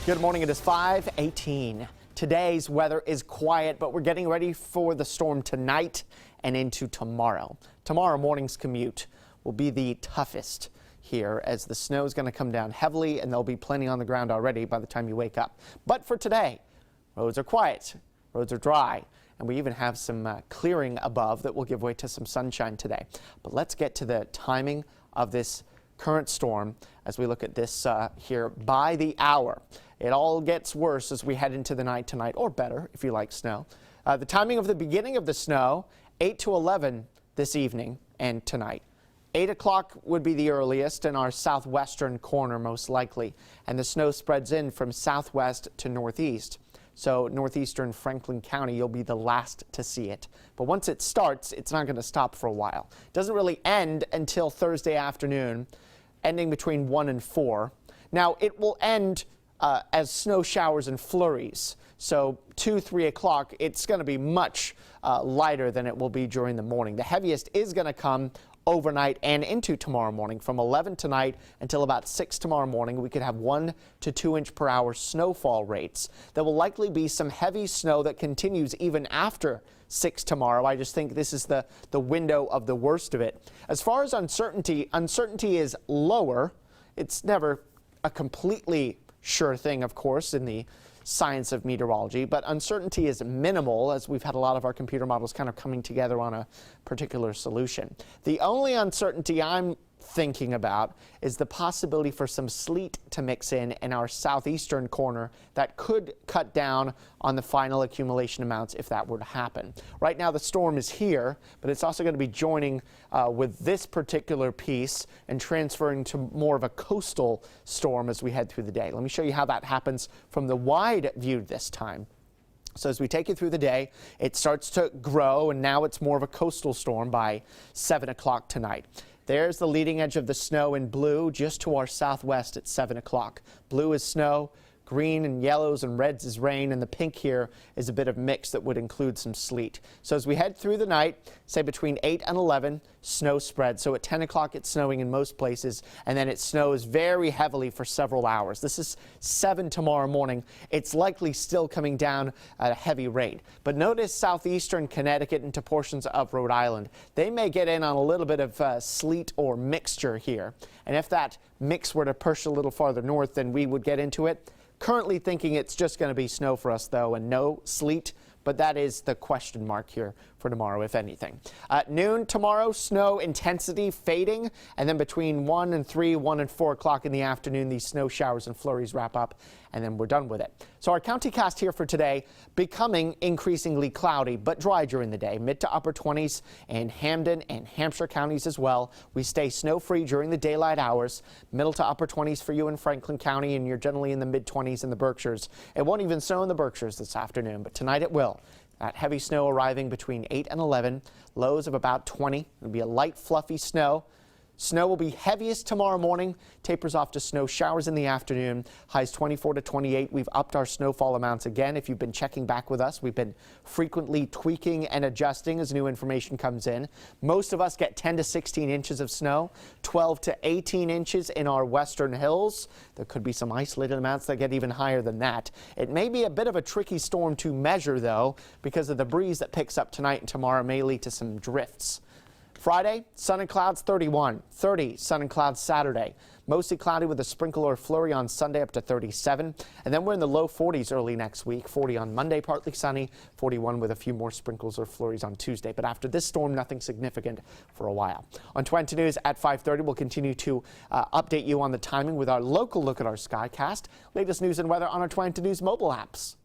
Good morning. It is 5:18. Today's weather is quiet, but we're getting ready for the storm tonight and into tomorrow. Tomorrow morning's commute will be the toughest here as the snow is going to come down heavily and there'll be plenty on the ground already by the time you wake up. But for today, roads are quiet, roads are dry, and we even have some clearing above that will give way to some sunshine today. But let's get to the timing of this current storm as we look at this here by the hour. It all gets worse as we head into the night tonight, or better if you like snow. The timing of the beginning of the snow, 8 to 11 this evening and tonight. 8 o'clock would be the earliest in our southwestern corner most likely, and the snow spreads in from southwest to northeast. So northeastern Franklin County, you'll be the last to see it. But once it starts, it's not going to stop for a while. It doesn't really end until Thursday afternoon, ending between 1 and 4. Now, it will end as snow showers and flurries. So 2, 3 o'clock, it's going to be much lighter than it will be during the morning. The heaviest is going to come overnight and into tomorrow morning. From 11 tonight until about 6 tomorrow morning, we could have 1 to 2 inch per hour snowfall rates. There will likely be some heavy snow that continues even after 6 tomorrow. I just think this is the window of the worst of it. As far as uncertainty is lower. It's never a completely sure thing, of course, in the science of meteorology, but uncertainty is minimal as we've had a lot of our computer models kind of coming together on a particular solution. The only uncertainty I'm thinking about is the possibility for some sleet to mix in our southeastern corner that could cut down on the final accumulation amounts if that were to happen. Right now the storm is here, but it's also going to be joining with this particular piece and transferring to more of a coastal storm as we head through the day. Let me show you how that happens from the wide view this time. So as we take you through the day, it starts to grow, and now it's more of a coastal storm by 7 o'clock tonight. There's the leading edge of the snow in blue just to our southwest at 7 o'clock. Blue is snow, green and yellows and reds is rain, and the pink here is a bit of mix that would include some sleet. So as we head through the night, say between 8 and 11, snow spreads. So at 10 o'clock it's snowing in most places, and then it snows very heavily for several hours. This is 7 tomorrow morning. It's likely still coming down at a heavy rate. But notice southeastern Connecticut into portions of Rhode Island. They may get in on a little bit of sleet or mixture here. And if that mix were to push a little farther north, then we would get into it. Currently thinking it's just going to be snow for us, though, and no sleet, but that is the question mark here for tomorrow, if anything. At noon tomorrow, snow intensity fading, and then between 1 and 3, 1 and 4 o'clock in the afternoon, these snow showers and flurries wrap up, and then we're done with it. So our county cast here for today, becoming increasingly cloudy, but dry during the day. Mid to upper 20s in Hampden and Hampshire counties as well. We stay snow-free during the daylight hours. Middle to upper 20s for you in Franklin County, and you're generally in the mid-20s in the Berkshires. It won't even snow in the Berkshires this afternoon, but tonight it will. That heavy snow arriving between 8 and 11, lows of about 20. It'll be a light, fluffy snow. Snow will be heaviest tomorrow morning, tapers off to snow showers in the afternoon, highs 24 to 28. We've upped our snowfall amounts again. If you've been checking back with us, we've been frequently tweaking and adjusting as new information comes in. Most of us get 10 to 16 inches of snow, 12 to 18 inches in our western hills. There could be some isolated amounts that get even higher than that. It may be a bit of a tricky storm to measure, though, because of the breeze that picks up tonight and tomorrow may lead to some drifts. Friday, sun and clouds 31, 30 sun and clouds Saturday. Mostly cloudy with a sprinkle or flurry on Sunday up to 37. And then we're in the low 40s early next week. 40 on Monday, partly sunny. 41 with a few more sprinkles or flurries on Tuesday. But after this storm, nothing significant for a while. On 20 News at 5:30, we'll continue to update you on the timing with our local look at our Skycast. Latest news and weather on our 20 News mobile apps.